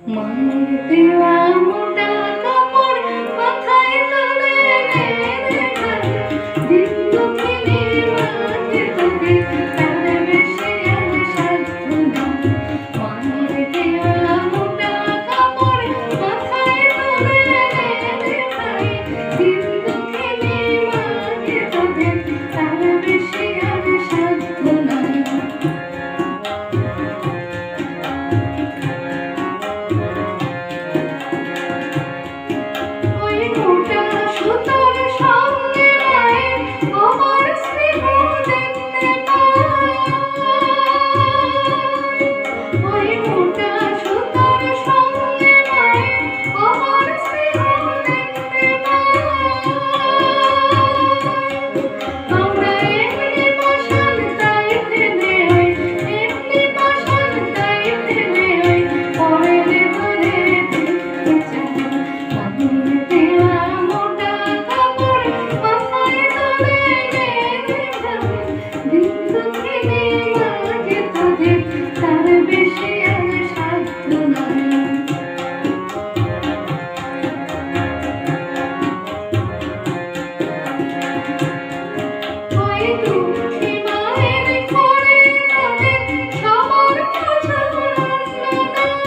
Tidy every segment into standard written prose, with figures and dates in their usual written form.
মায়ের দেওয়া মোটা কাপড় মাথায় তুলে দিন দুঃখিনী মাঝে তোকে তার বেশি আর সাধ্য নাই। মায়ের দেওয়া মোটা কাপড় মাথায় তুলে দিন দুঃখিনী মাঝে তোকে তার বেশি আর সাধ্য নাই। সুতোর সঙ্গে মায়ের আমার স্নেহ দেখতে পাই। ওই মোটা সুতোর সঙ্গে মায়ের আমার স্নেহ দেখতে পাই। আমরা এমনি পাষাণ তাই ফেলে হই, এমনি পাষাণ তাই ফেলে হই, পরের ঘরে দেখতে চাই। মায়ের দেওয়া মোটা কাপড় মাথায় তুলে দিন দুঃখিনী মাঝে তোদের তার বেশি আর সাধ্য নাই। ওই দুঃখী মায়ের ঘরে তাদের সবার বোঝার অন্ন নাই।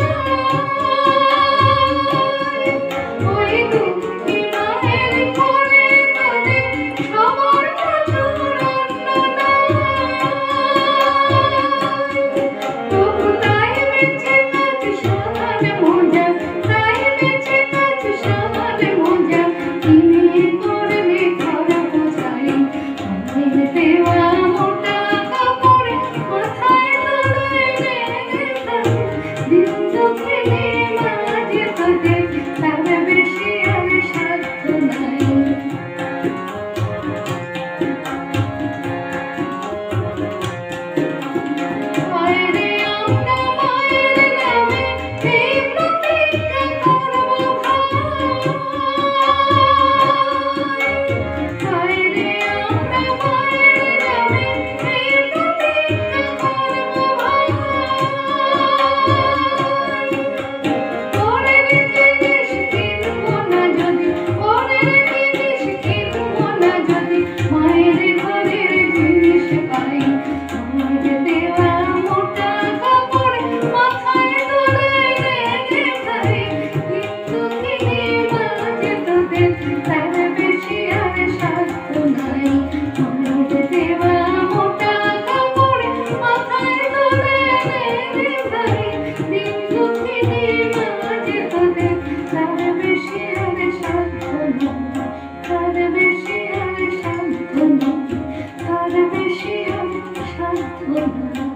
ওই দুঃখী মায়ের ঘরে তাদের সবার বোঝার অন্ন নাই। তবু তাই বেঁচে কাজ সামান মজা, তাই বেঁচে কাজ সামান মজা, কিনে করলে ঘর বোঝাই। মায়ের দেওয়া মোটা কাপড় মাথায় তুলে দিন দুঃখিনী মাঝে তোদের তার বেশি আর সাধ্য নাই। মায়েরে আমরা মায়ের নামে এই প্রতিজ্ঞা করব ভাই। মায়েরে আমরা মায়ের নামে এই প্রতিজ্ঞা করব ভাই। পরের জিনিস কিনবো না যদি, পরের জিনিস কিনবো না যদি, মায়ের ঘরের জিনিস পাই। মায়ের দেওয়া মোটা কাপড় মাথায় তুলে ভাই, দিন দুঃখিনী মাঝে তোদের তার বেশি আর সাধ্য নাই। মায়ের দেওয়া মোটা কাপড় মাথায় তুলে ভাই, দিন দুঃখিনী মাঝে তোদের তার বেশি আর সাধ্য নাই। তার বেশি আর সাধ্য নাই, তার বেশি আর সাধ্য নাই।